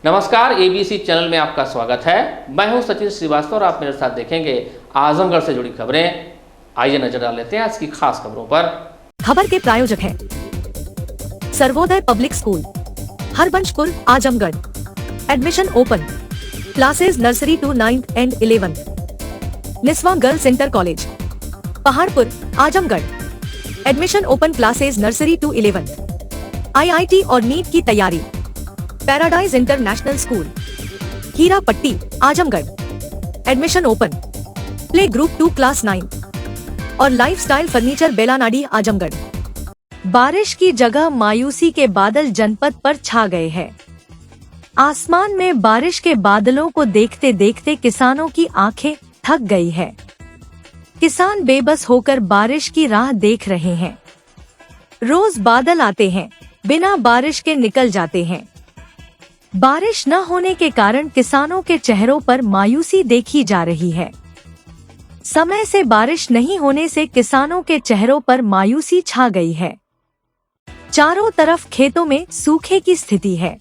नमस्कार, ABC channel में आपका स्वागत है। मैं हूं सचिन श्रीवास्तव और आप मेरे साथ देखेंगे आजमगढ़ से जुड़ी खबरें। आइए नजर डाल लेते हैं आज की खास खबरों पर। खबर के प्रायोजक हैं Sarvodaya public school, Harbanshpur, Azamgarh. Admission open. Classes nursery to 9th and 11th। Niswa girls inter college, Paharpur, Azamgarh. Admission open classes nursery to 11th। IIT और नीट की तैयारी। Paradise international school, Hira Patti, Azamgarh. Admission open. Play group 2 class 9 और लाइफस्टाइल फर्नीचर बेलानाडी, आजमगढ़। बारिश की जगह मायूसी के बादल जनपद पर छा गए हैं। आसमान में बारिश के बादलों को देखते देखते किसानों की आंखें थक गई है। किसान बेबस होकर बारिश की राह देख रहे हैं। रोज बादल आते हैं, बिना बारिश के निकल जाते हैं। बारिश न होने के कारण किसानों के चेहरों पर मायूसी देखी जा रही है। समय से बारिश नहीं होने से किसानों के चेहरों पर मायूसी छा गई है। चारों तरफ खेतों में सूखे की स्थिति है।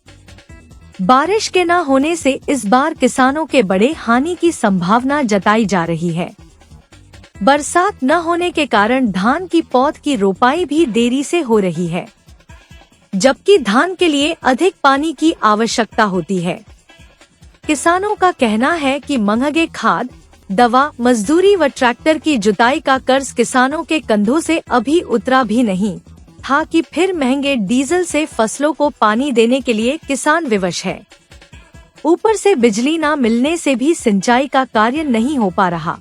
बारिश के न होने से इस बार किसानों के बड़े हानि की संभावना जताई जा रही है। बरसात न होने के कारण धान की पौध की रोपाई भी देरी से हो रही है, जबकि धान के लिए अधिक पानी की आवश्यकता होती है। किसानों का कहना है कि महंगे खाद, दवा, मजदूरी व ट्रैक्टर की जुताई का कर्ज किसानों के कंधों से अभी उतरा भी नहीं था कि फिर महंगे डीजल से फसलों को पानी देने के लिए किसान विवश है। ऊपर से बिजली न मिलने से भी सिंचाई का कार्य नहीं हो पा रहा।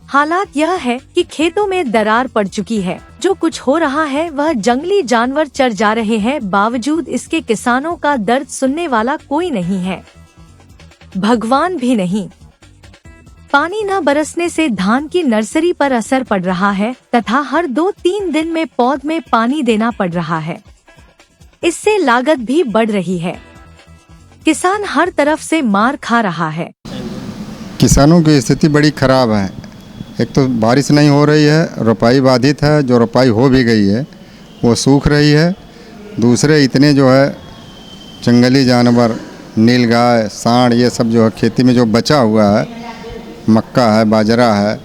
हालात यह है कि खेतों में दरार पड़ चुकी है। जो कुछ हो रहा है वह जंगली जानवर चर जा रहे हैं। बावजूद इसके किसानों का दर्द सुनने वाला कोई नहीं है, भगवान भी नहीं। पानी न बरसने से धान की नर्सरी पर असर पड़ रहा है तथा हर 2-3 दिन में पौध में पानी देना पड़ रहा है। इससे लागत भी बढ़ रही है। किसान हर तरफ से मार खा रहा है। किसानों की स्थिति बड़ी खराब है। एक तो बारिश नहीं हो रही है, रोपाई बाधित है, जो रोपाई हो भी गई है वो सूख रही है। दूसरे इतने जो है जंगली जानवर, नीलगाय, सांड, ये सब जो है खेती में जो बचा हुआ है, मक्का है, बाजरा है,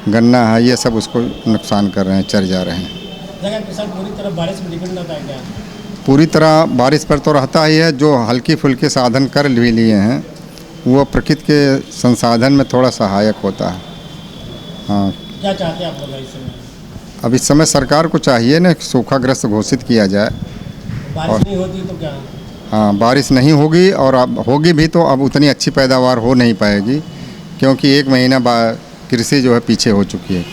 गन्ना है, ये सब उसको नुकसान कर रहे हैं, चर जा रहे हैं। किसान पूरी तरह बारिश में डिपेंड रहता है क्या? पूरी तरह बारिश पर तो रहता ही है। जो हल्की फुल्की साधन कर भी लिए हैं वो प्रकृति के संसाधन में थोड़ा सहायक होता है। हाँ, क्या चाहते हैं आप लोग इस समय? अब इस समय सरकार को चाहिए ना सूखाग्रस्त घोषित किया जाए। बारिश नहीं होती तो क्या? हाँ, बारिश नहीं होगी और अब होगी भी तो अब उतनी अच्छी पैदावार हो नहीं पाएगी, क्योंकि 1 महीना कृषि जो है पीछे हो चुकी है।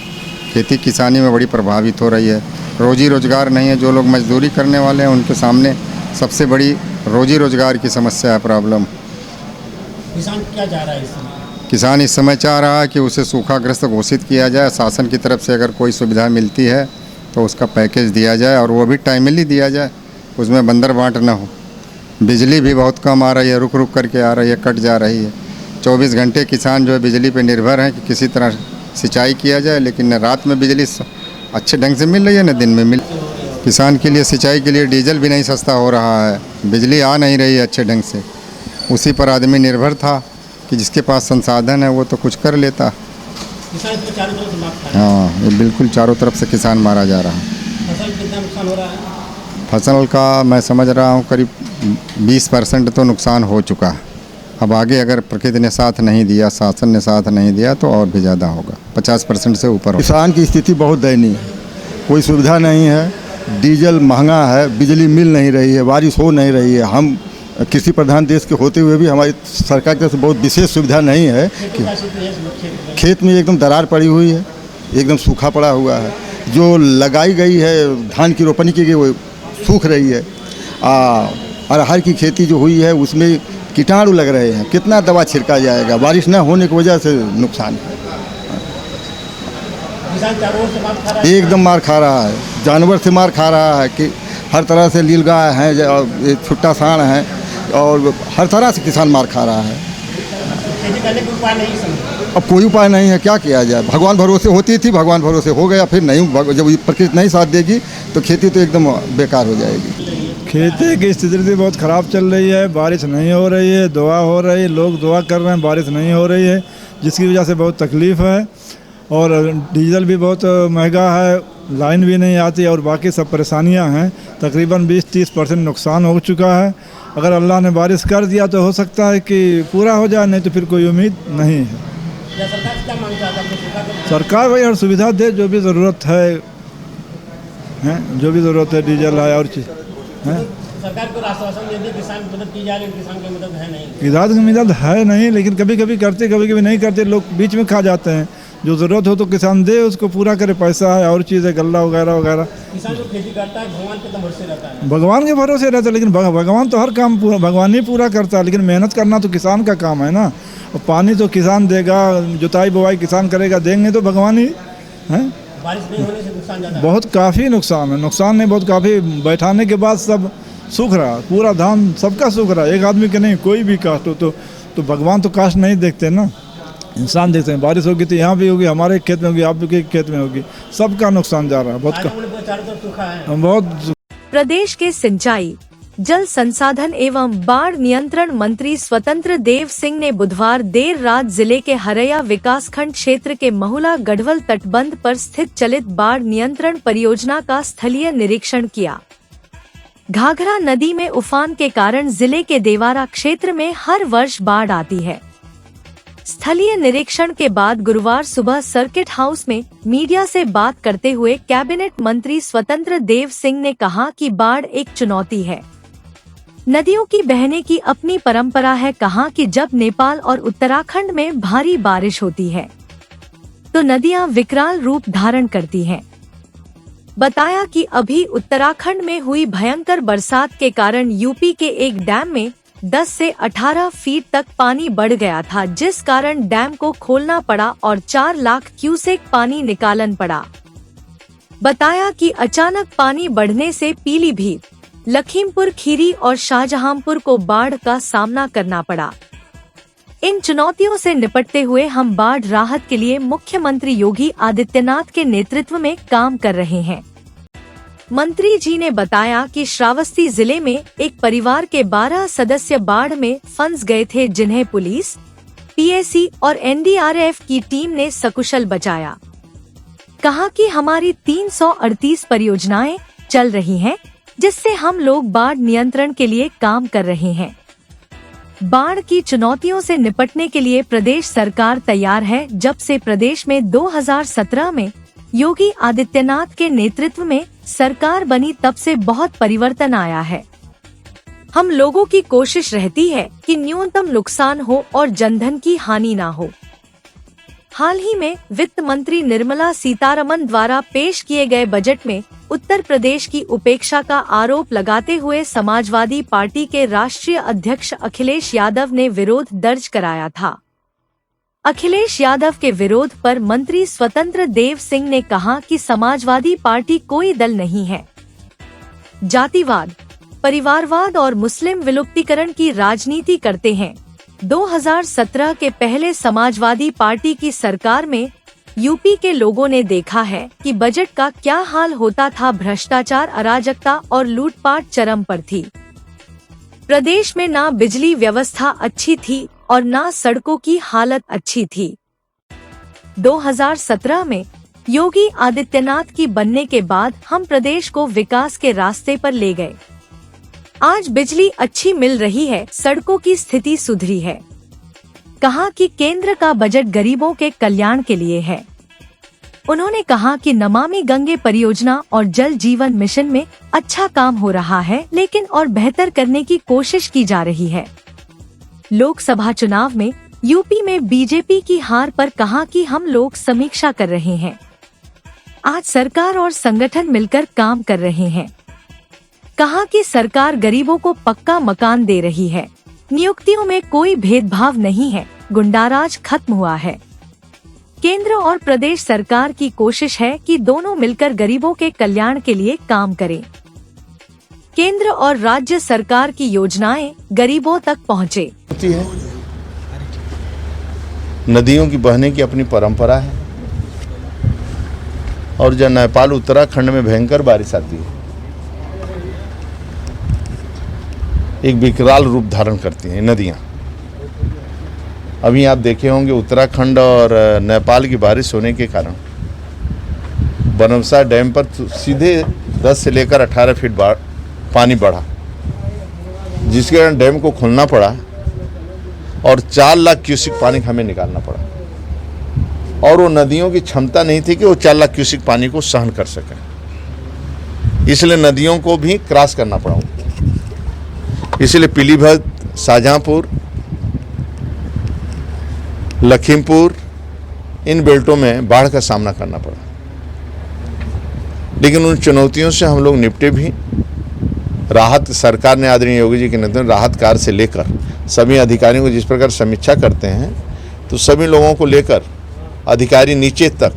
खेती किसानी में बड़ी प्रभावित हो रही है। रोजी रोजगार नहीं है। जो लोग मजदूरी करने वाले हैं उनके सामने सबसे बड़ी रोजी रोजगार की समस्या है, प्रॉब्लम। किसान क्या चाह रहा है इस समय? किसान इस समय चाह रहा है कि उसे सूखाग्रस्त घोषित किया जाए। शासन की तरफ से अगर कोई सुविधा मिलती है तो उसका पैकेज दिया जाए और वो भी टाइमली दिया जाए, उसमें बंदर बांट न हो। बिजली भी बहुत कम आ रही है, रुक रुक करके आ रही है, कट जा रही है। 24 घंटे किसान जो है बिजली पे निर्भर हैं कि किसी तरह सिंचाई किया जाए, लेकिन न रात में बिजली अच्छे ढंग से मिल रही है न दिन में मिल। किसान के लिए सिंचाई के लिए डीजल भी नहीं सस्ता हो रहा है, बिजली आ नहीं रही है अच्छे ढंग से। उसी पर आदमी निर्भर था कि जिसके पास संसाधन है वो तो कुछ कर लेता। किसान तो चारों तरफ से मार खा रहा है। हाँ, ये बिल्कुल चारों तरफ से किसान मारा जा रहा है। फसल कितना नुकसान हो रहा है? फसल का मैं समझ रहा हूँ करीब 20% तो नुकसान हो चुका है। अब आगे अगर प्रकृति ने साथ नहीं दिया, शासन ने साथ नहीं दिया तो और भी ज़्यादा होगा, 50% से ऊपर होगा। किसान की स्थिति बहुत दयनीय है। कोई सुविधा नहीं है, डीजल महंगा है, बिजली मिल नहीं रही है, बारिश हो नहीं रही है। हम कृषि प्रधान देश के होते हुए भी हमारी सरकार की तरफ से बहुत विशेष सुविधा नहीं है कि खेत में एकदम दरार पड़ी हुई है, एकदम सूखा पड़ा हुआ है। जो लगाई गई है, धान की रोपनी की गई वो सूख रही है। अरहर की खेती जो हुई है उसमें कीटाणु लग रहे हैं, कितना दवा छिड़का जाएगा? बारिश न होने की वजह से नुकसान है। किसान चारों ओर से मार खा रहा है। एकदम मार खा रहा है, जानवर से मार खा रहा है कि हर तरह से नीलगाय हैं, छुट्टा सांड हैं और हर तरह से किसान मार खा रहा है। खेती करने का उपाय नहीं समझ। अब कोई उपाय नहीं है, क्या किया जाए? भगवान भरोसे होती थी, भगवान भरोसे हो गया, फिर नहीं, जब प्रकृति नहीं साथ देगी तो खेती तो एकदम बेकार हो जाएगी। खेती की स्थिति बहुत ख़राब चल रही है, बारिश नहीं हो रही है, दुआ हो रही है, लोग दुआ कर रहे हैं, बारिश नहीं हो रही है, जिसकी वजह से बहुत तकलीफ़ है। और डीजल भी बहुत महंगा है, लाइन भी नहीं आती और बाकी सब परेशानियां हैं। तकरीबन 20-30% नुकसान हो चुका है। अगर अल्लाह ने बारिश कर दिया तो हो सकता है कि पूरा हो जाए, नहीं तो फिर कोई उम्मीद नहीं है। सरकार से क्या मांग चाहता है? सरकार भाई हर सुविधा दे, जो भी ज़रूरत है, जो भी ज़रूरत है, डीजल है और चीज़ है। सरकार को आश्वासन दे दी किसान की मदद की जा रही है, किसान की मदद है नहीं। किसान की मदद है नहीं, लेकिन कभी कभी करते कभी कभी नहीं करते, लोग बीच में खा जाते हैं। जो ज़रूरत हो तो किसान दे, उसको पूरा करे, पैसा है और चीज़ है, गल्ला वगैरह वगैरह। किसान जो खेती करता है भगवान के भरोसे रहता है। भगवान के भरोसे रहता है, लेकिन भगवान तो हर काम भगवान ही पूरा करता है, लेकिन मेहनत करना तो किसान का काम है ना। और पानी तो किसान देगा, जुताई बुवाई किसान करेगा, देंगे तो भगवान ही हैं। बारिश नहीं होने से नुकसान ज़्यादा बहुत काफ़ी नुकसान है, नुकसान नहीं बहुत काफ़ी। बैठाने के बाद सब सूख रहा, पूरा धान सबका सूख रहा, एक आदमी के नहीं, कोई भी कास्ट हो तो भगवान तो कास्ट नहीं देखते ना, इंसान देखते हैं। बारिश होगी तो यहाँ भी होगी, हमारे खेत में होगी, आपके खेत में होगी, सबका नुकसान जा रहा है बहुत चारों तरफ सूखा है। बहुत। प्रदेश के सिंचाई, जल संसाधन एवं बाढ़ नियंत्रण मंत्री स्वतंत्र देव सिंह ने बुधवार देर रात जिले के हरैया विकासखंड क्षेत्र के महुला गढ़वल तटबंध पर स्थित चलित बाढ़ नियंत्रण परियोजना का स्थलीय निरीक्षण किया। घाघरा नदी में उफान के कारण जिले के देवारा क्षेत्र में हर वर्ष बाढ़ आती है। स्थलीय निरीक्षण के बाद गुरुवार सुबह सर्किट हाउस में मीडिया से बात करते हुए कैबिनेट मंत्री स्वतंत्र देव सिंह ने कहा कि बाढ़ एक चुनौती है। नदियों की बहने की अपनी परंपरा है। कहा कि जब नेपाल और उत्तराखंड में भारी बारिश होती है तो नदियां विकराल रूप धारण करती हैं। बताया कि अभी उत्तराखंड में हुई भयंकर बरसात के कारण यूपी के एक डैम में 10 से 18 फीट तक पानी बढ़ गया था, जिस कारण डैम को खोलना पड़ा और 4 लाख क्यूसेक पानी निकालन पड़ा। बताया कि अचानक पानी बढ़ने से पीलीभीत, लखीमपुर खीरी और शाहजहांपुर को बाढ़ का सामना करना पड़ा। इन चुनौतियों से निपटते हुए हम बाढ़ राहत के लिए मुख्यमंत्री योगी आदित्यनाथ के नेतृत्व में काम कर रहे हैं। मंत्री जी ने बताया कि श्रावस्ती जिले में एक परिवार के 12 सदस्य बाढ़ में फंस गए थे, जिन्हें पुलिस, पीएसी और एनडीआरएफ की टीम ने सकुशल बचाया। कहा कि हमारी 338 परियोजनाएं चल रही हैं, जिससे हम लोग बाढ़ नियंत्रण के लिए काम कर रहे हैं। बाढ़ की चुनौतियों से निपटने के लिए प्रदेश सरकार तैयार है। जब से प्रदेश में 2017 में योगी आदित्यनाथ के नेतृत्व में सरकार बनी, तब से बहुत परिवर्तन आया है। हम लोगों की कोशिश रहती है कि न्यूनतम नुकसान हो और जनधन की हानि ना हो। हाल ही में वित्त मंत्री निर्मला सीतारमण द्वारा पेश किए गए बजट में उत्तर प्रदेश की उपेक्षा का आरोप लगाते हुए समाजवादी पार्टी के राष्ट्रीय अध्यक्ष अखिलेश यादव ने विरोध दर्ज कराया था। अखिलेश यादव के विरोध पर मंत्री स्वतंत्र देव सिंह ने कहा कि समाजवादी पार्टी कोई दल नहीं है। जातिवाद, परिवारवाद और मुस्लिम विलुप्तीकरण की राजनीति करते हैं। 2017 के पहले समाजवादी पार्टी की सरकार में यूपी के लोगों ने देखा है कि बजट का क्या हाल होता था। भ्रष्टाचार, अराजकता और लूटपाट चरम पर थी। प्रदेश में ना बिजली व्यवस्था अच्छी थी और ना सड़कों की हालत अच्छी थी। 2017 में योगी आदित्यनाथ की बनने के बाद हम प्रदेश को विकास के रास्ते पर ले गए। आज बिजली अच्छी मिल रही है, सड़कों की स्थिति सुधरी है। कहा कि केंद्र का बजट गरीबों के कल्याण के लिए है। उन्होंने कहा कि नमामि गंगे परियोजना और जल जीवन मिशन में अच्छा काम हो रहा है, लेकिन और बेहतर करने की कोशिश की जा रही है। लोकसभा चुनाव में यूपी में बीजेपी की हार पर कहा कि हम लोग समीक्षा कर रहे हैं। आज सरकार और संगठन मिलकर काम कर रहे हैं। कहा कि सरकार गरीबों को पक्का मकान दे रही है। नियुक्तियों में कोई भेदभाव नहीं है, गुंडाराज खत्म हुआ है। केंद्र और प्रदेश सरकार की कोशिश है कि दोनों मिलकर गरीबों के कल्याण के लिए काम करें। केंद्र और राज्य सरकार की योजनाएं गरीबों तक पहुंचे। होती है, नदियों की बहने की अपनी परंपरा है और जब नेपाल उत्तराखंड में भयंकर बारिश आती है एक विकराल रूप धारण करती हैं नदियाँ। अभी आप देखे होंगे उत्तराखंड और नेपाल की बारिश होने के कारण बनमसा डैम पर सीधे 10 से लेकर 18 फीट पानी बढ़ा, जिसके कारण डैम को खोलना पड़ा और 4 लाख क्यूसिक पानी हमें निकालना पड़ा। और वो नदियों की क्षमता नहीं थी कि वो 4 लाख क्यूसिक पानी को सहन कर सकें, इसलिए नदियों को भी क्रॉस करना पड़ा। इसलिए पीलीभीत, शाहजहाँपुर, लखीमपुर, इन बेल्टों में बाढ़ का सामना करना पड़ा। लेकिन उन चुनौतियों से हम लोग निपटे भी। राहत सरकार ने आदरणीय योगी जी के नेतृत्व में राहत कार्य से लेकर सभी अधिकारियों को जिस प्रकार समीक्षा करते हैं, तो सभी लोगों को लेकर अधिकारी नीचे तक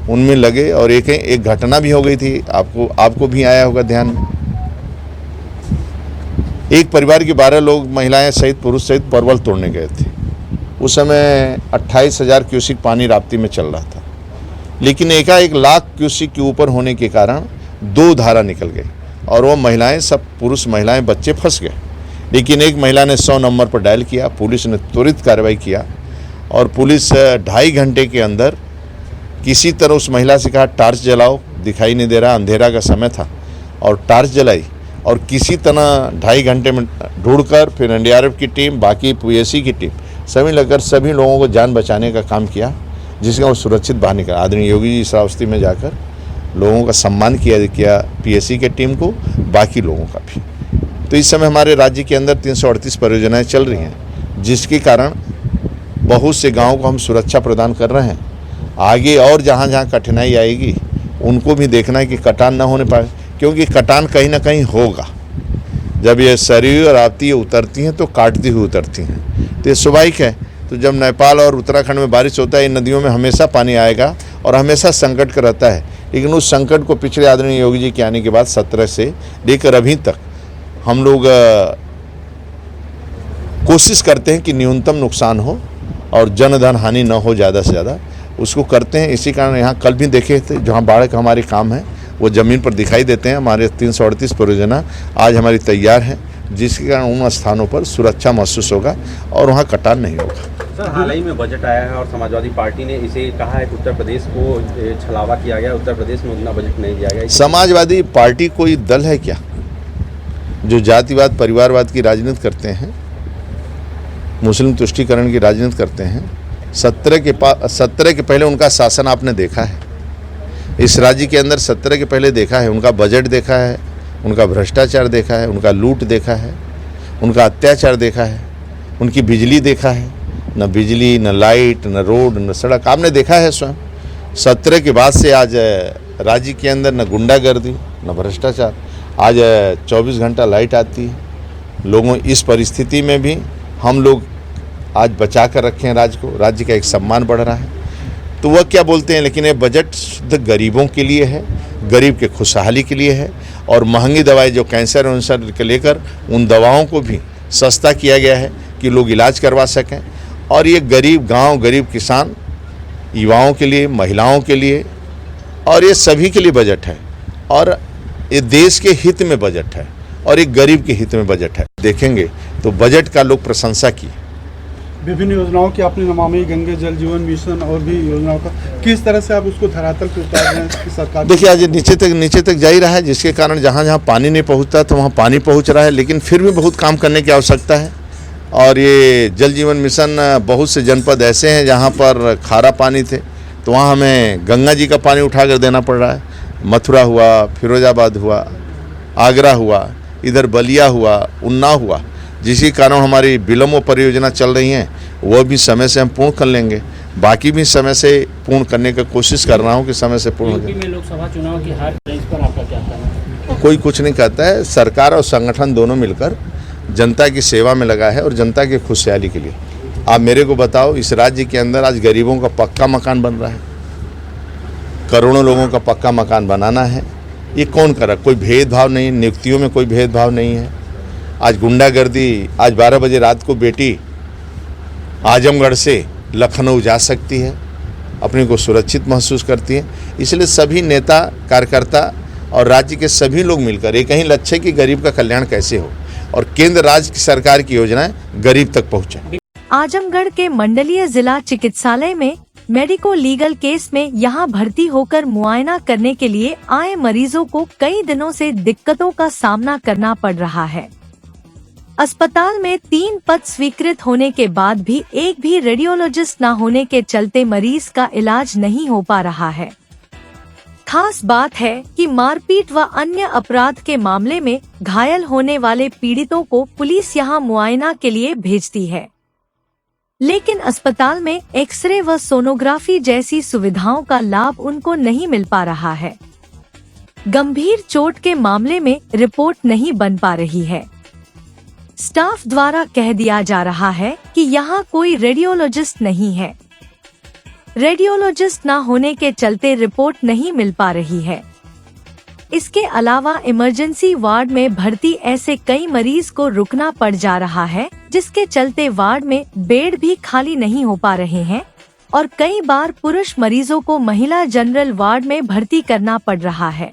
उनमें लगे। और एक घटना भी हो गई थी, आपको भी आया होगा ध्यान में। एक परिवार के 12 लोग, महिलाएं सहित पुरुष सहित, परवल तोड़ने गए थे। उस समय 28,000 क्यूसिक पानी राप्ती में चल रहा था, लेकिन एकाएक लाख क्यूसिक के ऊपर होने के कारण 2 धारा निकल गई और वो महिलाएं, सब पुरुष महिलाएं बच्चे फंस गए। लेकिन एक महिला ने 100 नंबर पर डायल किया, पुलिस ने त्वरित कार्रवाई किया और पुलिस 2.5 घंटे के अंदर किसी तरह उस महिला से कहा टार्च जलाओ, दिखाई नहीं दे रहा, अंधेरा का समय था, और टार्च जलाई और किसी तरह 2.5 घंटे में ढूंढकर फिर एनडीआरएफ की टीम, बाकी पीएसी की टीम सभी लगकर सभी लोगों को जान बचाने का काम किया, जिसका वो सुरक्षित बाहर निकला। आदरणीय योगी जी श्रावस्ती में जाकर लोगों का सम्मान किया पीएसी के टीम को, बाकी लोगों का भी। तो इस समय हमारे राज्य के अंदर 338 परियोजनाएं चल रही हैं, जिसके कारण बहुत से गाँव को हम सुरक्षा प्रदान कर रहे हैं। आगे और जहाँ जहाँ कठिनाई आएगी उनको भी देखना है कि कटान न होने पाए, क्योंकि कटान कहीं ना कहीं होगा। जब ये सरयू और राप्ती उतरती हैं तो काटती हुई उतरती हैं, तो ये स्वाभाविक है। तो जब नेपाल और उत्तराखंड में बारिश होता है, इन नदियों में हमेशा पानी आएगा और हमेशा संकट का रहता है। लेकिन उस संकट को पिछले आदरणीय योगी जी के आने के बाद 17 से लेकर अभी तक हम लोग कोशिश करते हैं कि न्यूनतम नुकसान हो और जनधन हानि न हो, ज़्यादा से ज़्यादा उसको करते हैं। इसी कारण यहाँ कल भी देखे थे, जहाँ बाढ़ का हमारे काम है वो ज़मीन पर दिखाई देते हैं। हमारे 338 परियोजना आज हमारी तैयार है, जिसके कारण उन स्थानों पर सुरक्षा महसूस होगा और वहाँ कटान नहीं होगा। सर, हाल ही में बजट आया है और समाजवादी पार्टी ने इसे कहा है कि उत्तर प्रदेश को छलावा किया गया, उत्तर प्रदेश में उतना बजट नहीं दिया गया। समाजवादी पार्टी कोई दल है क्या जो जातिवाद, परिवारवाद की राजनीति करते हैं, मुस्लिम तुष्टीकरण की राजनीति करते हैं? 17 के पहले उनका शासन आपने देखा है इस राज्य के अंदर, 17 के पहले देखा है, उनका बजट देखा है, उनका भ्रष्टाचार देखा है, उनका लूट देखा है, उनका अत्याचार देखा है, उनकी बिजली देखा है। न बिजली, न लाइट, न रोड, न सड़क आपने देखा है स्वयं। 17 के बाद से आज राज्य के अंदर न गुंडागर्दी, न भ्रष्टाचार। आज 24 घंटा लाइट आती है लोगों। इस परिस्थिति में भी हम लोग आज बचा कर रखे हैं राज्य को, राज्य का एक सम्मान बढ़ रहा है। तो वह क्या बोलते हैं, लेकिन ये बजट शुद्ध गरीबों के लिए है, गरीब के खुशहाली के लिए है। और महंगी दवाई जो कैंसर वैंसर के लेकर उन दवाओं को भी सस्ता किया गया है कि लोग इलाज करवा सकें। और ये गरीब गांव, गरीब किसान, युवाओं के लिए, महिलाओं के लिए और ये सभी के लिए बजट है। और ये देश के हित में बजट है और एक गरीब के हित में बजट है। देखेंगे तो बजट का लोग प्रशंसा की। विभिन्न योजनाओं की आपने नमामि गंगे जल जीवन मिशन और भी योजनाओं का किस तरह से आप उसको धरातल पर उतार रहे हैं सरकार? देखिए, आज नीचे तक जा ही रहा है, जिसके कारण जहाँ जहाँ पानी नहीं पहुँचता तो वहाँ पानी पहुँच रहा है। लेकिन फिर भी बहुत काम करने की आवश्यकता है। और ये जल जीवन मिशन, बहुत से जनपद ऐसे हैं जहाँ पर खारा पानी थे, तो वहाँ हमें गंगा जी का पानी उठा कर देना पड़ रहा है। मथुरा हुआ, फिरोजाबाद हुआ, आगरा हुआ, इधर बलिया हुआ, उन्नाव हुआ, जिसके कारण हमारी बिलम्ब परियोजना चल रही हैं, वह भी समय से हम पूर्ण कर लेंगे। बाकी भी समय से पूर्ण करने का कोशिश कर रहा हूँ कि समय से पूर्ण हो जाए। यूपी में लोकसभा चुनाव की हार इस पर आपका क्या कहना है? कोई कुछ नहीं कहता है। सरकार और संगठन दोनों मिलकर जनता की सेवा में लगा है और जनता की खुशहाली के लिए। आप मेरे को बताओ, इस राज्य के अंदर आज गरीबों का पक्का मकान बन रहा है, करोड़ों लोगों का पक्का मकान बनाना है। ये कौन कर रहा? कोई भेदभाव नहीं, नियुक्तियों में कोई भेदभाव नहीं है। आज गुंडागर्दी, आज 12 बजे रात को बेटी आजमगढ़ से लखनऊ जा सकती है, अपने को सुरक्षित महसूस करती है। इसलिए सभी नेता, कार्यकर्ता और राज्य के सभी लोग मिलकर एक ही लक्ष्य कि गरीब का कल्याण कैसे हो। और केंद्र राज्य की सरकार की योजनाएं गरीब तक पहुंचे। आजमगढ़ के मंडलीय जिला चिकित्सालय में मेडिको लीगल केस में यहां भर्ती होकर मुआयना करने के लिए आए मरीजों को कई दिनों से दिक्कतों का सामना करना पड़ रहा है। अस्पताल में 3 पद स्वीकृत होने के बाद भी एक भी रेडियोलॉजिस्ट न होने के चलते मरीज का इलाज नहीं हो पा रहा है। खास बात है कि मारपीट व अन्य अपराध के मामले में घायल होने वाले पीड़ितों को पुलिस यहां मुआयना के लिए भेजती है, लेकिन अस्पताल में एक्सरे व सोनोग्राफी जैसी सुविधाओं का लाभ उनको नहीं मिल पा रहा है। गंभीर चोट के मामले में रिपोर्ट नहीं बन पा रही है। स्टाफ द्वारा कह दिया जा रहा है कि यहाँ कोई रेडियोलॉजिस्ट नहीं है। रेडियोलॉजिस्ट न होने के चलते रिपोर्ट नहीं मिल पा रही है। इसके अलावा इमरजेंसी वार्ड में भर्ती ऐसे कई मरीज को रुकना पड़ जा रहा है, जिसके चलते वार्ड में बेड भी खाली नहीं हो पा रहे हैं और कई बार पुरुष मरीजों को महिला जनरल वार्ड में भर्ती करना पड़ रहा है।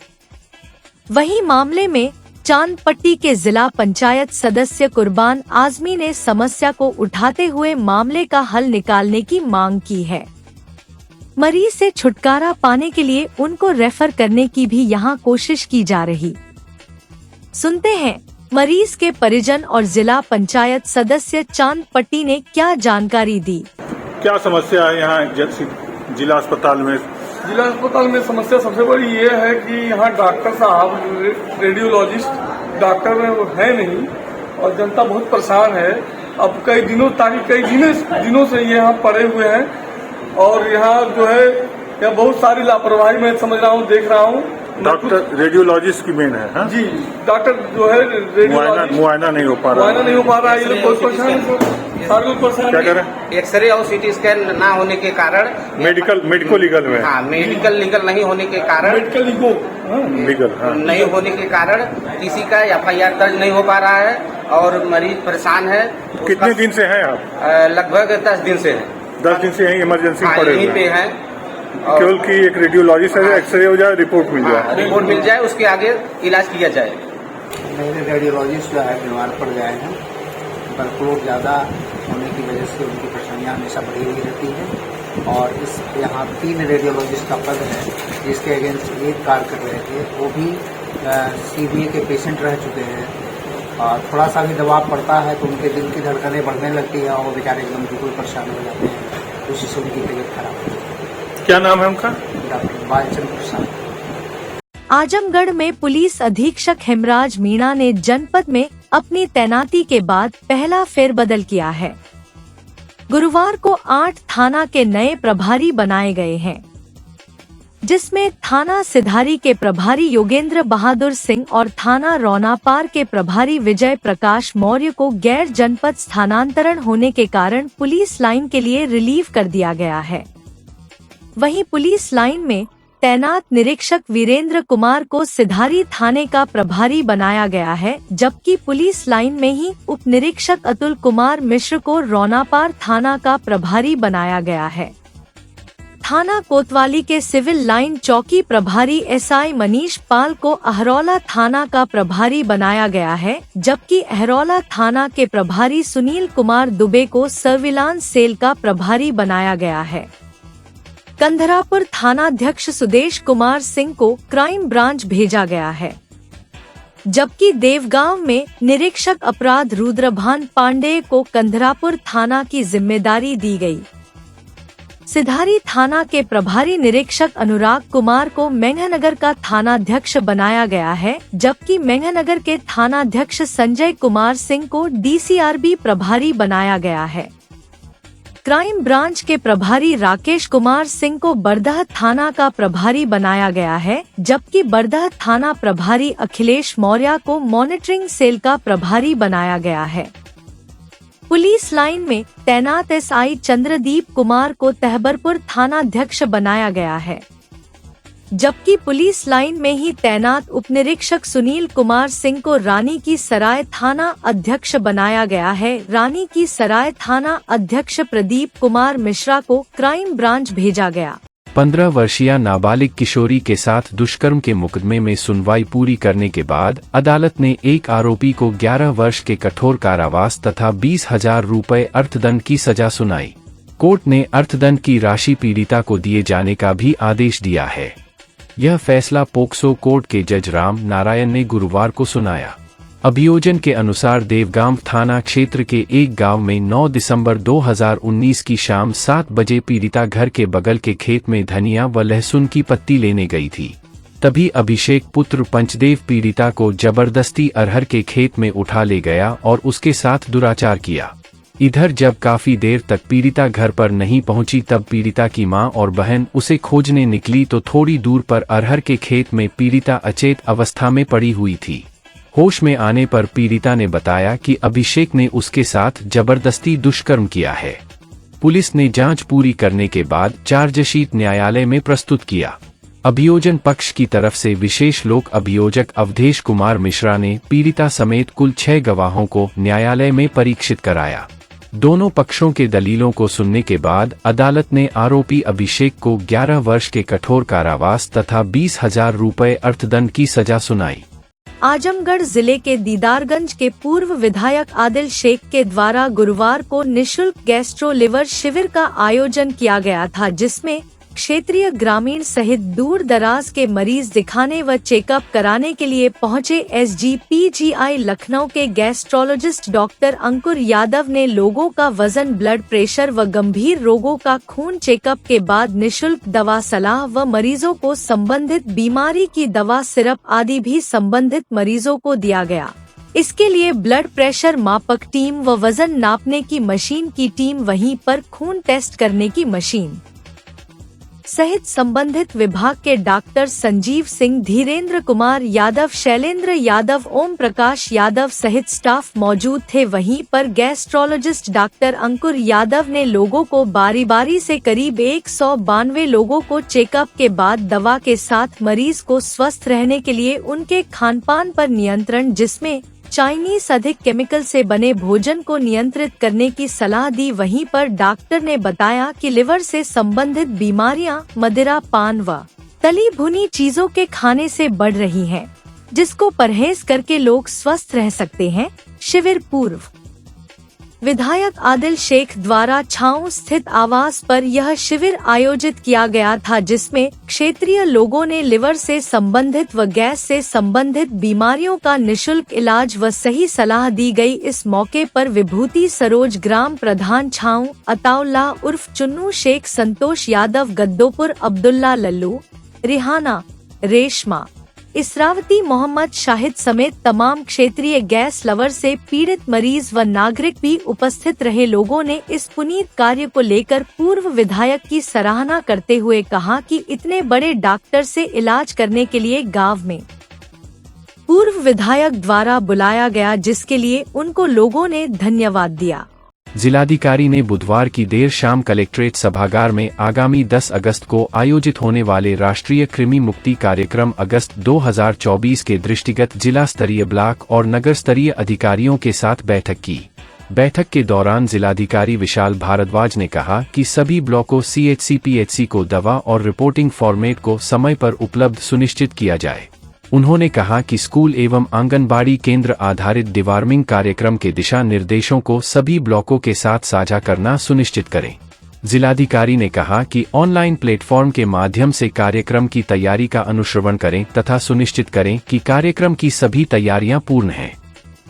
वहीं मामले में चांदपट्टी के जिला पंचायत सदस्य कुर्बान आजमी ने समस्या को उठाते हुए मामले का हल निकालने की मांग की है। मरीज से छुटकारा पाने के लिए उनको रेफर करने की भी यहां कोशिश की जा रही। सुनते हैं मरीज के परिजन और जिला पंचायत सदस्य चांदपट्टी ने क्या जानकारी दी। क्या समस्या है यहाँ जिला अस्पताल में? जिला अस्पताल में समस्या सबसे बड़ी ये है कि यहाँ डॉक्टर साहब रेडियोलॉजिस्ट डॉक्टर है नहीं और जनता बहुत परेशान है। अब कई दिनों से ये यहाँ पड़े हुए हैं और यहाँ जो है यहाँ बहुत सारी लापरवाही मैं समझ रहा हूँ, देख रहा हूँ। डॉक्टर रेडियोलॉजिस्ट की मेन है हा? जी, डॉक्टर जो है मुआयना नहीं हो पा रहा है। ये लोग बहुत परेशान है। क्या करें? एक्सरे और सीटी स्कैन ना होने के कारण मेडिको लीगल में, हाँ, मेडिकल लीगल नहीं होने के कारण नहीं होने के कारण किसी का FIR दर्ज नहीं हो पा रहा है और मरीज परेशान है। कितने दिन से हैं आप? लगभग 10 दिन से है। 10 दिन से यहीं इमरजेंसी में पड़े हुए पे हैं। केवल की एक रेडियोलॉजिस्ट है, एक्सरे हो जाए, रिपोर्ट मिल जाए, उसके आगे इलाज किया जाए। मेरे रेडियोलॉजिस्ट जो है बीमार पड़ गए हैं। वर्कलोड ज़्यादा होने की वजह से उनकी परेशानियाँ हमेशा बढ़ी हुई रहती है और इस यहाँ 3 रेडियोलॉजिस्ट का पद है, जिसके अगेंस्ट एक कार्य कर रहे थे। वो भी CBA के पेशेंट रह चुके हैं और थोड़ा सा भी दबाव पड़ता है तो उनके दिल की धड़कनें बढ़ने लगती है और वो बेचारे एकदम बिल्कुल परेशान हो जाते हैं। उसी से उनकी तबीयत खराब होती है। क्या नाम है उनका? डॉक्टर बालचंद्र प्रसाद। आजमगढ़ में पुलिस अधीक्षक हेमराज मीणा ने जनपद में अपनी तैनाती के बाद पहला फेरबदल किया है। गुरुवार को 8 थाना के नए प्रभारी बनाए गए हैं, जिसमें थाना सिधारी के प्रभारी योगेंद्र बहादुर सिंह और थाना रौनापार के प्रभारी विजय प्रकाश मौर्य को गैर जनपद स्थानांतरण होने के कारण पुलिस लाइन के लिए रिलीव कर दिया गया है। वहीं पुलिस लाइन में तैनात निरीक्षक वीरेंद्र कुमार को सिधारी थाने का प्रभारी बनाया गया है, जबकि पुलिस लाइन में ही उप निरीक्षक अतुल कुमार मिश्र को रौनापार थाना का प्रभारी बनाया गया है। थाना कोतवाली के सिविल लाइन चौकी प्रभारी SI मनीष पाल को अहरौला थाना का प्रभारी बनाया गया है, जबकि अहरौला थाना के प्रभारी सुनील कुमार दुबे को सर्विलांस सेल का प्रभारी बनाया गया है। कंधरापुर थानाध्यक्ष सुदेश कुमार सिंह को क्राइम ब्रांच भेजा गया है, जबकि देवगांव में निरीक्षक अपराध रुद्रभान पांडेय को कंधरापुर थाना की जिम्मेदारी दी गई। सिधारी थाना के प्रभारी निरीक्षक अनुराग कुमार को मेंघनगर का थानाध्यक्ष बनाया गया है, जबकि मेंघनगर के थानाध्यक्ष संजय कुमार सिंह को DCRB प्रभारी बनाया गया है। क्राइम ब्रांच के प्रभारी राकेश कुमार सिंह को बरदह थाना का प्रभारी बनाया गया है, जबकि बरदह थाना प्रभारी अखिलेश मौर्य को मॉनिटरिंग सेल का प्रभारी बनाया गया है। पुलिस लाइन में तैनात SI चंद्रदीप कुमार को तहबरपुर थानाध्यक्ष बनाया गया है, जबकि पुलिस लाइन में ही तैनात उपनिरीक्षक सुनील कुमार सिंह को रानी की सराय थाना अध्यक्ष बनाया गया है। रानी की सराय थाना अध्यक्ष प्रदीप कुमार मिश्रा को क्राइम ब्रांच भेजा गया। 15 वर्षीय नाबालिग किशोरी के साथ दुष्कर्म के मुकदमे में सुनवाई पूरी करने के बाद अदालत ने एक आरोपी को 11 वर्ष के कठोर कारावास तथा 20,000 रुपये अर्थदंड की सजा सुनाई। कोर्ट ने अर्थदंड की राशि पीड़िता को दिए जाने का भी आदेश दिया है। यह फैसला पोक्सो कोर्ट के जज राम नारायण ने गुरुवार को सुनाया। अभियोजन के अनुसार देवगांव थाना क्षेत्र के एक गांव में 9 दिसंबर 2019 की शाम 7 बजे पीड़िता घर के बगल के खेत में धनिया व लहसुन की पत्ती लेने गई थी। तभी अभिषेक पुत्र पंचदेव पीड़िता को जबरदस्ती अरहर के खेत में उठा ले गया और उसके साथ दुराचार किया। इधर जब काफी देर तक पीड़िता घर पर नहीं पहुंची तब पीड़िता की मां और बहन उसे खोजने निकली तो थोड़ी दूर पर अरहर के खेत में पीड़िता अचेत अवस्था में पड़ी हुई थी। होश में आने पर पीड़िता ने बताया कि अभिषेक ने उसके साथ जबरदस्ती दुष्कर्म किया है। पुलिस ने जांच पूरी करने के बाद चार्जशीट न्यायालय में प्रस्तुत किया। अभियोजन पक्ष की तरफ से विशेष लोक अभियोजक अवधेश कुमार मिश्रा ने पीड़िता समेत कुल 6 गवाहों को न्यायालय में परीक्षित कराया। दोनों पक्षों के दलीलों को सुनने के बाद अदालत ने आरोपी अभिषेक को 11 वर्ष के कठोर कारावास तथा 20,000 रुपये अर्थदंड की सजा सुनाई। आजमगढ़ जिले के दीदारगंज के पूर्व विधायक आदिल शेख के द्वारा गुरुवार को निशुल्क गैस्ट्रो लिवर शिविर का आयोजन किया गया था, जिसमें क्षेत्रीय ग्रामीण सहित दूर दराज के मरीज दिखाने व चेकअप कराने के लिए पहुंचे। SGPGI लखनऊ के गैस्ट्रोलॉजिस्ट डॉक्टर अंकुर यादव ने लोगों का वजन, ब्लड प्रेशर व गंभीर रोगों का खून चेकअप के बाद निशुल्क दवा सलाह व मरीजों को संबंधित बीमारी की दवा, सिरप आदि भी संबंधित मरीजों को दिया गया। इसके लिए ब्लड प्रेशर मापक टीम व वजन नापने की मशीन की टीम, वहीं पर खून टेस्ट करने की मशीन सहित संबंधित विभाग के डॉक्टर संजीव सिंह, धीरेन्द्र कुमार यादव, शैलेंद्र यादव, ओम प्रकाश यादव सहित स्टाफ मौजूद थे। वहीं पर गैस्ट्रोलॉजिस्ट डॉक्टर अंकुर यादव ने लोगों को बारी बारी से करीब 192 लोगों को चेकअप के बाद दवा के साथ मरीज को स्वस्थ रहने के लिए उनके खानपान पर नियंत्रण, जिसमें चाइनीज अधिक केमिकल से बने भोजन को नियंत्रित करने की सलाह दी। वहीं पर डॉक्टर ने बताया कि लिवर से संबंधित बीमारियां मदिरा, पान व तली भुनी चीजों के खाने से बढ़ रही हैं, जिसको परहेज करके लोग स्वस्थ रह सकते हैं। शिविर पूर्व विधायक आदिल शेख द्वारा छाऊ स्थित आवास पर यह शिविर आयोजित किया गया था, जिसमें क्षेत्रीय लोगों ने लिवर से संबंधित व गैस से संबंधित बीमारियों का निशुल्क इलाज व सही सलाह दी गई। इस मौके पर विभूति सरोज ग्राम प्रधान छाऊ, अताउल्लाह उर्फ चुन्नू शेख, संतोष यादव, गद्दोपुर अब्दुल्ला, लल्लू, रिहाना, रेशमा, इसरावती, मोहम्मद शाहिद समेत तमाम क्षेत्रीय गैस लवर से पीड़ित मरीज व नागरिक भी उपस्थित रहे। लोगों ने इस पुनीत कार्य को लेकर पूर्व विधायक की सराहना करते हुए कहा कि इतने बड़े डॉक्टर से इलाज करने के लिए गांव में पूर्व विधायक द्वारा बुलाया गया, जिसके लिए उनको लोगों ने धन्यवाद दिया। जिलाधिकारी ने बुधवार की देर शाम कलेक्ट्रेट सभागार में आगामी 10 अगस्त को आयोजित होने वाले राष्ट्रीय कृमि मुक्ति कार्यक्रम अगस्त 2024 के दृष्टिगत जिला स्तरीय, ब्लॉक और नगर स्तरीय अधिकारियों के साथ बैठक की। बैठक के दौरान जिलाधिकारी विशाल भारद्वाज ने कहा कि सभी ब्लॉकों CHC-PHC को दवा और रिपोर्टिंग फॉर्मेट को समय पर उपलब्ध सुनिश्चित किया जाए। उन्होंने कहा कि स्कूल एवं आंगनबाड़ी केंद्र आधारित डिवार्मिंग कार्यक्रम के दिशा निर्देशों को सभी ब्लॉकों के साथ साझा करना सुनिश्चित करें। जिलाधिकारी ने कहा कि ऑनलाइन प्लेटफॉर्म के माध्यम से कार्यक्रम की तैयारी का अनुश्रवण करें तथा सुनिश्चित करें कि कार्यक्रम की सभी तैयारियां पूर्ण हैं।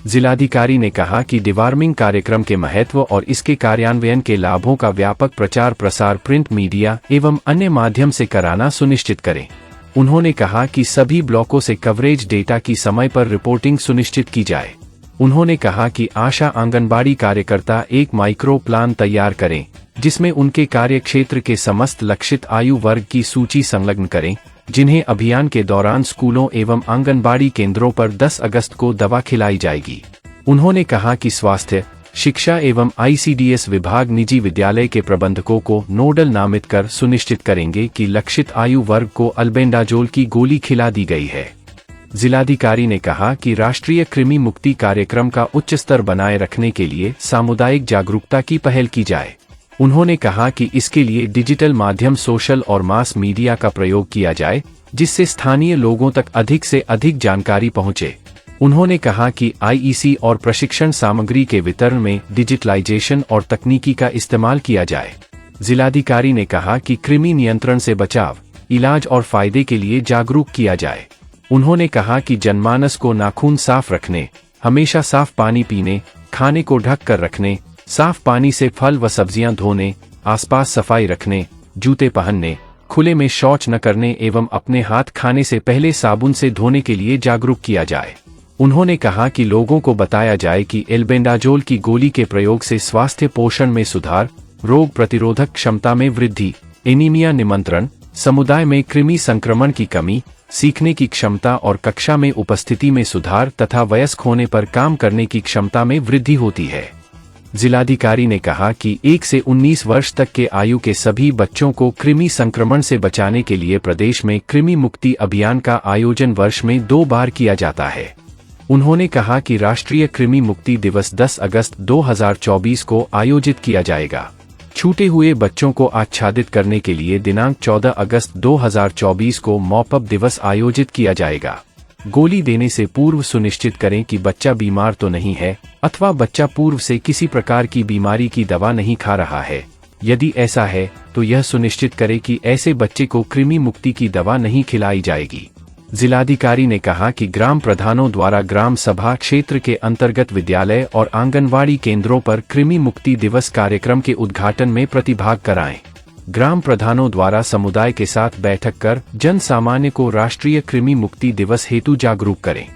जिलाधिकारी ने कहा कि डिवार्मिंग कार्यक्रम के महत्व और इसके कार्यान्वयन के लाभों का व्यापक प्रचार प्रसार प्रिंट मीडिया एवं अन्य माध्यम से कराना सुनिश्चित करें। उन्होंने कहा कि सभी ब्लॉकों से कवरेज डेटा की समय पर रिपोर्टिंग सुनिश्चित की जाए। उन्होंने कहा कि आशा आंगनबाड़ी कार्यकर्ता एक माइक्रो प्लान तैयार करें, जिसमें उनके कार्य क्षेत्र के समस्त लक्षित आयु वर्ग की सूची संलग्न करें, जिन्हें अभियान के दौरान स्कूलों एवं आंगनबाड़ी केंद्रों पर 10 अगस्त को दवा खिलाई जाएगी। उन्होंने कहा कि स्वास्थ्य, शिक्षा एवं ICDS विभाग निजी विद्यालय के प्रबंधकों को नोडल नामित कर सुनिश्चित करेंगे कि लक्षित आयु वर्ग को अल्बेंडाजोल की गोली खिला दी गई है। जिलाधिकारी ने कहा कि राष्ट्रीय कृमि मुक्ति कार्यक्रम का उच्च स्तर बनाए रखने के लिए सामुदायिक जागरूकता की पहल की जाए। उन्होंने कहा कि इसके लिए डिजिटल माध्यम, सोशल और मास मीडिया का प्रयोग किया जाए, जिससे स्थानीय लोगों तक अधिक से अधिक जानकारी पहुंचे। उन्होंने कहा कि आईईसी और प्रशिक्षण सामग्री के वितरण में डिजिटलाइजेशन और तकनीकी का इस्तेमाल किया जाए। जिलाधिकारी ने कहा कि कृमि नियंत्रण से बचाव, इलाज और फायदे के लिए जागरूक किया जाए। उन्होंने कहा कि जनमानस को नाखून साफ रखने, हमेशा साफ पानी पीने, खाने को ढक कर रखने, साफ पानी से फल व सब्जियां धोने, आसपास सफाई रखने, जूते पहनने, खुले में शौच न करने एवं अपने हाथ खाने से पहले साबुन से धोने के लिए जागरूक किया जाए। उन्होंने कहा कि लोगों को बताया जाए कि एल्बेंडाजोल की गोली के प्रयोग से स्वास्थ्य पोषण में सुधार, रोग प्रतिरोधक क्षमता में वृद्धि, एनीमिया नियंत्रण, समुदाय में कृमि संक्रमण की कमी, सीखने की क्षमता और कक्षा में उपस्थिति में सुधार तथा वयस्क होने पर काम करने की क्षमता में वृद्धि होती है। जिलाधिकारी ने कहा कि 1 से 19 वर्ष तक के आयु के सभी बच्चों को कृमि संक्रमण से बचाने के लिए प्रदेश में कृमि मुक्ति अभियान का आयोजन वर्ष में 2 बार किया जाता है। उन्होंने कहा कि राष्ट्रीय कृमि मुक्ति दिवस 10 अगस्त 2024 को आयोजित किया जाएगा। छूटे हुए बच्चों को आच्छादित करने के लिए दिनांक 14 अगस्त 2024 को मॉपअप दिवस आयोजित किया जाएगा। गोली देने से पूर्व सुनिश्चित करें कि बच्चा बीमार तो नहीं है अथवा बच्चा पूर्व से किसी प्रकार की बीमारी की दवा नहीं खा रहा है। यदि ऐसा है तो यह सुनिश्चित करें कि ऐसे बच्चे को कृमि मुक्ति की दवा नहीं खिलाई जाएगी। जिलाधिकारी ने कहा कि ग्राम प्रधानों द्वारा ग्राम सभा क्षेत्र के अंतर्गत विद्यालय और आंगनवाड़ी केंद्रों पर कृमि मुक्ति दिवस कार्यक्रम के उद्घाटन में प्रतिभाग कराएं। ग्राम प्रधानों द्वारा समुदाय के साथ बैठक कर जन सामान्य को राष्ट्रीय कृमि मुक्ति दिवस हेतु जागरूक करें।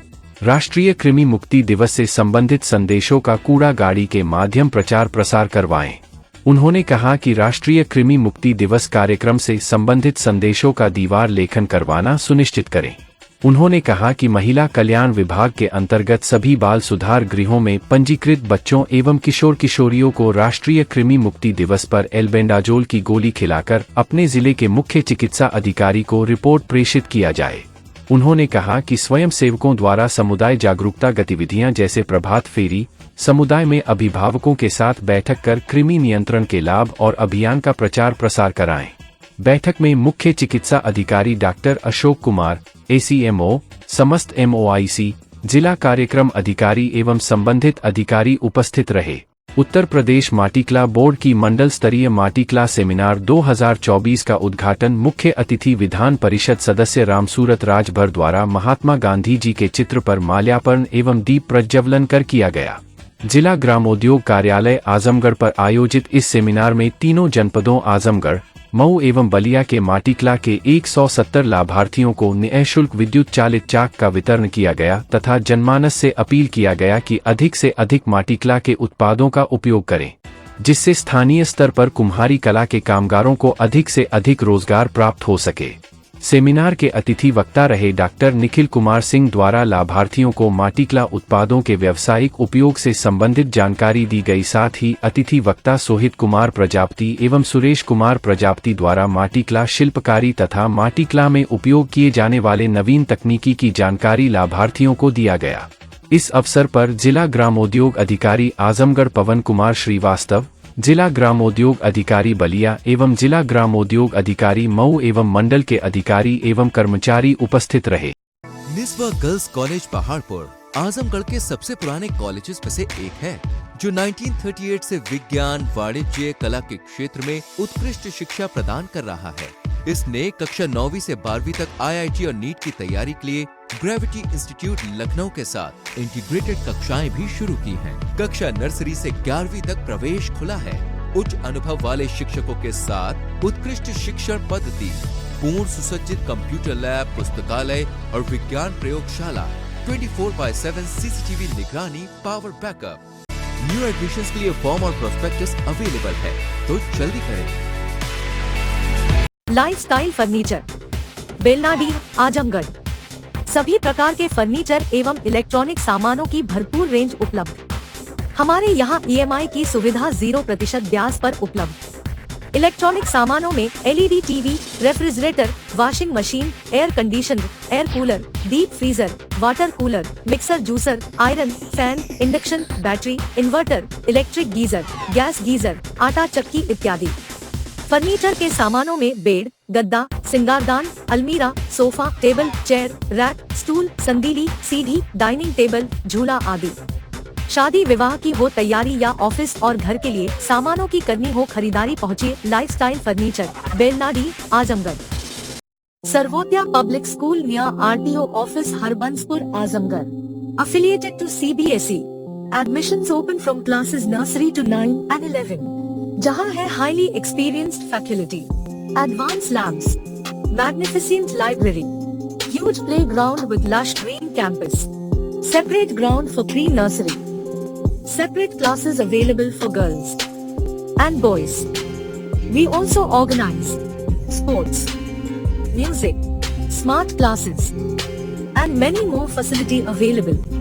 राष्ट्रीय कृमि मुक्ति दिवस से संबंधित संदेशों का कूड़ा गाड़ी के माध्यम प्रचार प्रसार करवाएं। उन्होंने कहा कि राष्ट्रीय कृमि मुक्ति दिवस कार्यक्रम से संबंधित संदेशों का दीवार लेखन करवाना सुनिश्चित करें। उन्होंने कहा कि महिला कल्याण विभाग के अंतर्गत सभी बाल सुधार गृहों में पंजीकृत बच्चों एवं किशोर किशोरियों को राष्ट्रीय कृमि मुक्ति दिवस पर एल्बेंडाजोल की गोली खिलाकर अपने जिले के मुख्य चिकित्सा अधिकारी को रिपोर्ट प्रेषित किया जाए। उन्होंने कहा कि स्वयं सेवकों द्वारा समुदाय जागरूकता गतिविधियां जैसे प्रभात फेरी, समुदाय में अभिभावकों के साथ बैठक कर कृमि नियंत्रण के लाभ और अभियान का प्रचार प्रसार कराएं। बैठक में मुख्य चिकित्सा अधिकारी डॉक्टर अशोक कुमार, ACMO, समस्त MOIC, जिला कार्यक्रम अधिकारी एवं संबंधित अधिकारी उपस्थित रहे। उत्तर प्रदेश माटीकला बोर्ड की मंडल स्तरीय माटीकला सेमिनार 2024 का उद्घाटन मुख्य अतिथि विधान परिषद सदस्य रामसूरत राजभर द्वारा महात्मा गांधी जी के चित्र पर माल्यार्पण एवं दीप प्रज्वलन कर किया गया। जिला ग्रामोद्योग कार्यालय आजमगढ़ पर आयोजित इस सेमिनार में तीनों जनपदों आजमगढ़, मऊ एवं बलिया के माटीकला के 170 लाभार्थियों को निःशुल्क विद्युत चालित चाक का वितरण किया गया तथा जनमानस से अपील किया गया कि अधिक से अधिक माटीकला के उत्पादों का उपयोग करें, जिससे स्थानीय स्तर पर कुम्हारी कला के कामगारों को अधिक से अधिक रोजगार प्राप्त हो सके। सेमिनार के अतिथि वक्ता रहे डॉक्टर निखिल कुमार सिंह द्वारा लाभार्थियों को माटीकला उत्पादों के व्यावसायिक उपयोग से संबंधित जानकारी दी गई। साथ ही अतिथि वक्ता सोहित कुमार प्रजापति एवं सुरेश कुमार प्रजापति द्वारा माटीकला शिल्पकारी तथा माटीकला में उपयोग किए जाने वाले नवीन तकनीकी की जानकारी लाभार्थियों को दिया गया। इस अवसर पर जिला ग्रामोद्योग अधिकारी आजमगढ़ पवन कुमार श्रीवास्तव, जिला ग्रामोद्योग अधिकारी बलिया एवं जिला ग्रामोद्योग अधिकारी मऊ एवं मंडल के अधिकारी एवं कर्मचारी उपस्थित रहे। निस्वा गर्ल्स कॉलेज पहाड़पुर आजमगढ़ के सबसे पुराने कॉलेजेस में से एक है, जो 1938 से विज्ञान, वाणिज्य, कला के क्षेत्र में उत्कृष्ट शिक्षा प्रदान कर रहा है। इसने कक्षा 9वीं से 12वीं तक IIT और नीट की तैयारी के लिए ग्रेविटी इंस्टीट्यूट लखनऊ के साथ इंटीग्रेटेड कक्षाएं भी शुरू की हैं। कक्षा नर्सरी से 11वीं तक प्रवेश खुला है। उच्च अनुभव वाले शिक्षकों के साथ उत्कृष्ट शिक्षण पद्धति, पूर्ण सुसज्जित कंप्यूटर लैब, पुस्तकालय और विज्ञान प्रयोगशाला, 24/7 CCTV निगरानी, पावर बैकअप। न्यू एडमिशंस के लिए फॉर्म और प्रोस्पेक्टस अवेलेबल है, तो जल्दी करें। Lifestyle furniture, Belnadi, Azamgarh. सभी प्रकार के फर्नीचर एवं इलेक्ट्रॉनिक सामानों की भरपूर रेंज उपलब्ध। हमारे यहाँ EMI की सुविधा 0% ब्याज पर उपलब्ध। इलेक्ट्रॉनिक सामानों में LED TV, refrigerator, washing machine, air conditioner, air cooler, deep freezer, water cooler, mixer juicer, iron, fan, induction, battery, inverter, electric geyser, gas geyser, आटा चक्की इत्यादि। फर्नीचर के सामानों में बेड, गद्दा, सिंगारदान, अलमीरा, sofa, table, chair, rack, stool, संदीली, सीढ़ी, डाइनिंग टेबल, झूला आदि। शादी विवाह की हो तैयारी या ऑफिस और घर के लिए सामानों की करनी हो खरीदारी, पहुंचिए lifestyle furniture, Belnadi, Azamgarh. Sarvodaya public school near RTO office, Harbanspur, Azamgarh. Affiliated to CBSE. Admissions open from classes nursery to 9 and 11. जहां है highly experienced faculty, advanced labs, magnificent library, huge playground with lush green campus, separate ground for pre-nursery, separate classes available for girls and boys. We also organize sports, music, smart classes and many more facility available.